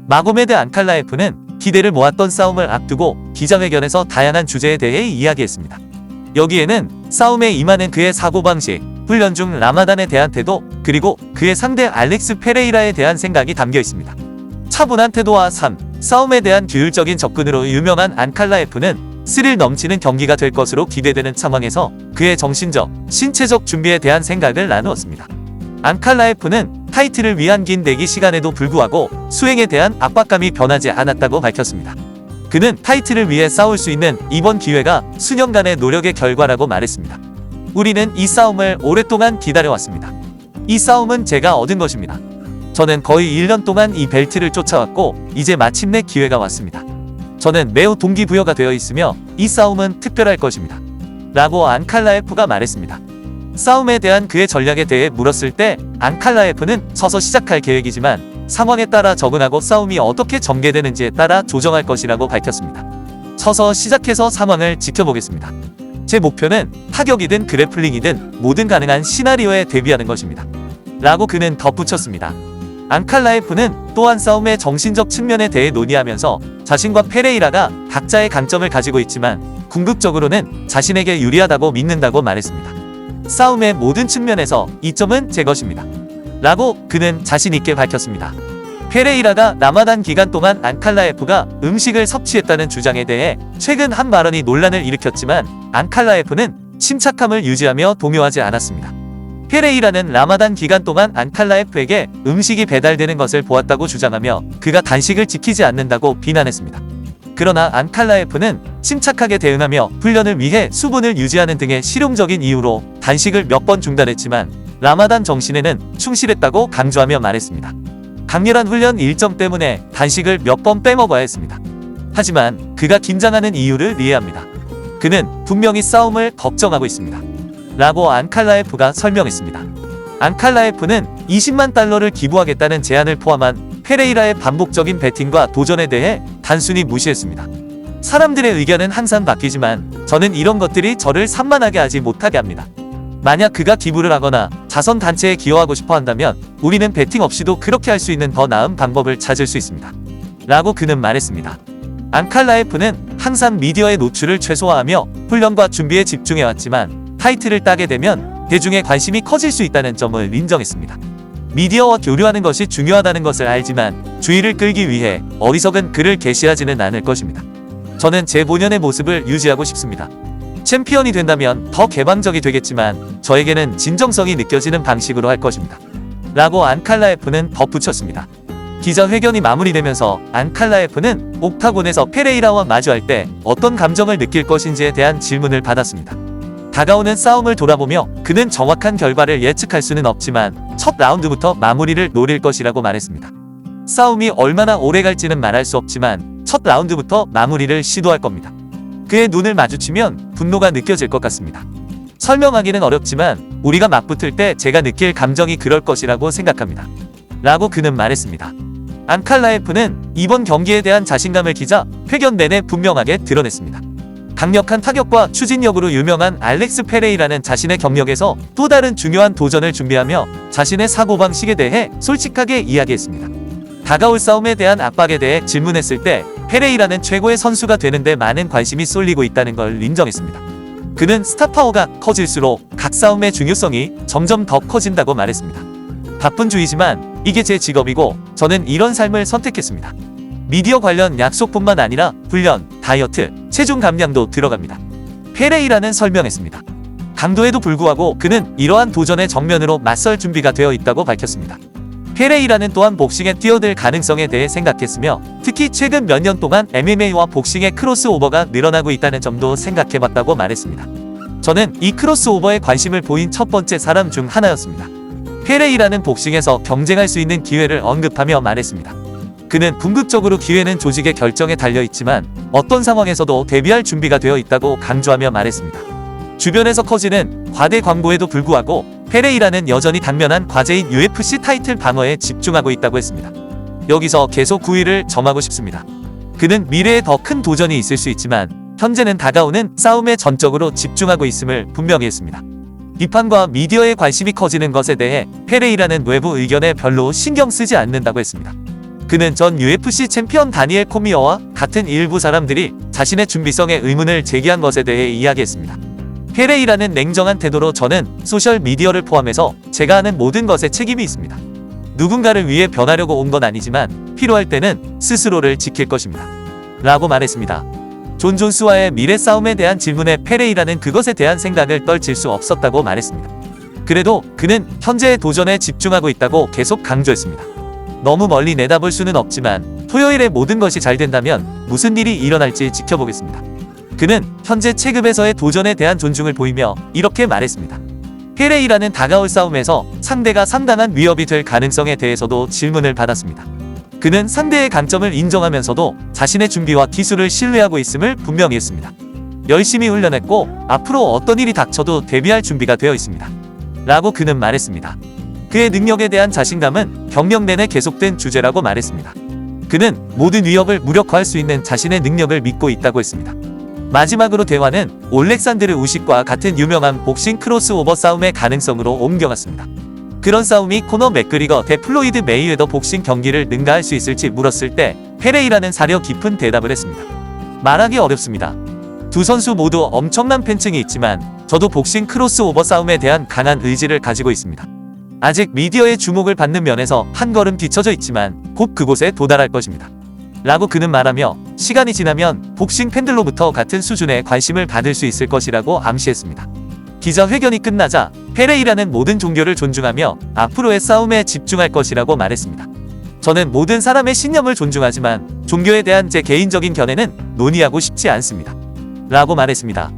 마고메드 안칼라에프는 기대를 모았던 싸움을 앞두고 기자회견에서 다양한 주제에 대해 이야기했습니다. 여기에는 싸움에 임하는 그의 사고방식, 훈련 중 라마단에 대한 태도, 그리고 그의 상대 알렉스 페레이라에 대한 생각이 담겨 있습니다. 차분한 태도와 싸움에 대한 규율적인 접근으로 유명한 안칼라에프는 스릴 넘치는 경기가 될 것으로 기대되는 상황에서 그의 정신적, 신체적 준비에 대한 생각을 나누었습니다. 안칼라에프는 타이틀을 위한 긴 대기 시간에도 불구하고 수행에 대한 압박감이 변하지 않았다고 밝혔습니다. 그는 타이틀을 위해 싸울 수 있는 이번 기회가 수년간의 노력의 결과라고 말했습니다. 우리는 이 싸움을 오랫동안 기다려왔습니다. 이 싸움은 제가 얻은 것입니다. 저는 거의 1년 동안 이 벨트를 쫓아왔고 이제 마침내 기회가 왔습니다. 저는 매우 동기부여가 되어 있으며 이 싸움은 특별할 것입니다. 라고 안칼라에프가 말했습니다. 싸움에 대한 그의 전략에 대해 물었을 때 안칼라에프는 서서 시작할 계획이지만 상황에 따라 적응하고 싸움이 어떻게 전개되는지에 따라 조정할 것이라고 밝혔습니다. 서서 시작해서 상황을 지켜보겠습니다. 제 목표는 타격이든 그래플링이든 모든 가능한 시나리오에 대비하는 것입니다. 라고 그는 덧붙였습니다. 안칼라에프는 또한 싸움의 정신적 측면에 대해 논의하면서 자신과 페레이라가 각자의 강점을 가지고 있지만 궁극적으로는 자신에게 유리하다고 믿는다고 말했습니다. 싸움의 모든 측면에서 이점은 제 것입니다. 라고 그는 자신있게 밝혔습니다. 페레이라가 라마단 기간 동안 안칼라에프가 음식을 섭취했다는 주장에 대해 최근 한 발언이 논란을 일으켰지만 안칼라에프는 침착함을 유지하며 동요하지 않았습니다. 페레이라는 라마단 기간 동안 안칼라에프에게 음식이 배달되는 것을 보았다고 주장하며 그가 단식을 지키지 않는다고 비난했습니다. 그러나 안칼라에프는 침착하게 대응하며 훈련을 위해 수분을 유지하는 등의 실용적인 이유로 단식을 몇 번 중단했지만 라마단 정신에는 충실했다고 강조하며 말했습니다. 강렬한 훈련 일정 때문에 단식을 몇 번 빼먹어야 했습니다. 하지만 그가 긴장하는 이유를 이해합니다. 그는 분명히 싸움을 걱정하고 있습니다. 라고 안칼라에프가 설명했습니다. 안칼라에프는 20만 달러를 기부하겠다는 제안을 포함한 페레이라의 반복적인 배팅과 도전에 대해 단순히 무시했습니다. 사람들의 의견은 항상 바뀌지만 저는 이런 것들이 저를 산만하게 하지 못하게 합니다. 만약 그가 기부를 하거나 자선단체에 기여하고 싶어 한다면 우리는 배팅 없이도 그렇게 할 수 있는 더 나은 방법을 찾을 수 있습니다. 라고 그는 말했습니다. 안칼라에프는 항상 미디어의 노출을 최소화하며 훈련과 준비에 집중해왔지만 타이틀을 따게 되면 대중의 관심이 커질 수 있다는 점을 인정했습니다. 미디어와 교류하는 것이 중요하다는 것을 알지만 주의를 끌기 위해 어리석은 글을 게시하지는 않을 것입니다. 저는 제 본연의 모습을 유지하고 싶습니다. 챔피언이 된다면 더 개방적이 되겠지만 저에게는 진정성이 느껴지는 방식으로 할 것입니다. 라고 안칼라에프는 덧붙였습니다. 기자회견이 마무리되면서 안칼라에프는 옥타곤에서 페레이라와 마주할 때 어떤 감정을 느낄 것인지에 대한 질문을 받았습니다. 다가오는 싸움을 돌아보며 그는 정확한 결과를 예측할 수는 없지만 첫 라운드부터 마무리를 노릴 것이라고 말했습니다. 싸움이 얼마나 오래 갈지는 말할 수 없지만 첫 라운드부터 마무리를 시도할 겁니다. 그의 눈을 마주치면 분노가 느껴질 것 같습니다. 설명하기는 어렵지만 우리가 맞붙을 때 제가 느낄 감정이 그럴 것이라고 생각합니다. 라고 그는 말했습니다. 안칼라에프는 이번 경기에 대한 자신감을 회견 내내 분명하게 드러냈습니다. 강력한 타격과 추진력으로 유명한 알렉스 페레이라는 자신의 경력에서 또 다른 중요한 도전을 준비하며 자신의 사고방식에 대해 솔직하게 이야기했습니다. 다가올 싸움에 대한 압박에 대해 질문했을 때 페레이라는 최고의 선수가 되는데 많은 관심이 쏠리고 있다는 걸 인정했습니다. 그는 스타파워가 커질수록 각 싸움의 중요성이 점점 더 커진다고 말했습니다. 바쁜 주이지만 이게 제 직업이고 저는 이런 삶을 선택했습니다. 미디어 관련 약속뿐만 아니라 훈련, 다이어트, 체중 감량도 들어갑니다. 페레이라는 설명했습니다. 강도에도 불구하고 그는 이러한 도전에 정면으로 맞설 준비가 되어 있다고 밝혔습니다. 페레이라는 또한 복싱에 뛰어들 가능성에 대해 생각했으며 특히 최근 몇 년 동안 MMA와 복싱의 크로스오버가 늘어나고 있다는 점도 생각해봤다고 말했습니다. 저는 이 크로스오버에 관심을 보인 첫 번째 사람 중 하나였습니다. 페레이라는 복싱에서 경쟁할 수 있는 기회를 언급하며 말했습니다. 그는 궁극적으로 기회는 조직의 결정에 달려있지만 어떤 상황에서도 대비할 준비가 되어 있다고 강조하며 말했습니다. 주변에서 커지는 과대 광고에도 불구하고 페레이라는 여전히 당면한 과제인 UFC 타이틀 방어에 집중하고 있다고 했습니다. 여기서 계속 9위를 점하고 싶습니다. 그는 미래에 더 큰 도전이 있을 수 있지만 현재는 다가오는 싸움에 전적으로 집중하고 있음을 분명히 했습니다. 비판과 미디어의 관심이 커지는 것에 대해 페레이라는 외부 의견에 별로 신경 쓰지 않는다고 했습니다. 그는 전 UFC 챔피언 다니엘 코미어와 같은 일부 사람들이 자신의 준비성에 의문을 제기한 것에 대해 이야기했습니다. 페레이라는 냉정한 태도로 저는 소셜미디어를 포함해서 제가 하는 모든 것에 책임이 있습니다. 누군가를 위해 변하려고 온 건 아니지만 필요할 때는 스스로를 지킬 것입니다. 라고 말했습니다. 존 존스와의 미래 싸움에 대한 질문에 페레이라는 그것에 대한 생각을 떨칠 수 없었다고 말했습니다. 그래도 그는 현재의 도전에 집중하고 있다고 계속 강조했습니다. 너무 멀리 내다볼 수는 없지만 토요일에 모든 것이 잘 된다면 무슨 일이 일어날지 지켜보겠습니다. 그는 현재 체급에서의 도전에 대한 존중을 보이며 이렇게 말했습니다. 페레이라는 다가올 싸움에서 상대가 상당한 위협이 될 가능성에 대해서도 질문을 받았습니다. 그는 상대의 강점을 인정하면서도 자신의 준비와 기술을 신뢰하고 있음을 분명히 했습니다. 열심히 훈련했고 앞으로 어떤 일이 닥쳐도 대비할 준비가 되어 있습니다. 라고 그는 말했습니다. 그의 능력에 대한 자신감은 경력 내내 계속된 주제라고 말했습니다. 그는 모든 위협을 무력화할 수 있는 자신의 능력을 믿고 있다고 했습니다. 마지막으로 대화는 올렉산드르 우식과 같은 유명한 복싱 크로스오버 싸움의 가능성으로 옮겨갔습니다. 그런 싸움이 코너 맥그리거 대 플로이드 메이웨더 복싱 경기를 능가할 수 있을지 물었을 때 페레이라는 사려 깊은 대답을 했습니다. 말하기 어렵습니다. 두 선수 모두 엄청난 팬층이 있지만 저도 복싱 크로스오버 싸움에 대한 강한 의지를 가지고 있습니다. 아직 미디어의 주목을 받는 면에서 한 걸음 뒤처져 있지만 곧 그곳에 도달할 것입니다. 라고 그는 말하며 시간이 지나면 복싱 팬들로부터 같은 수준의 관심을 받을 수 있을 것이라고 암시했습니다. 기자회견이 끝나자 페레이라는 모든 종교를 존중하며 앞으로의 싸움에 집중할 것이라고 말했습니다. 저는 모든 사람의 신념을 존중하지만 종교에 대한 제 개인적인 견해는 논의하고 싶지 않습니다. 라고 말했습니다.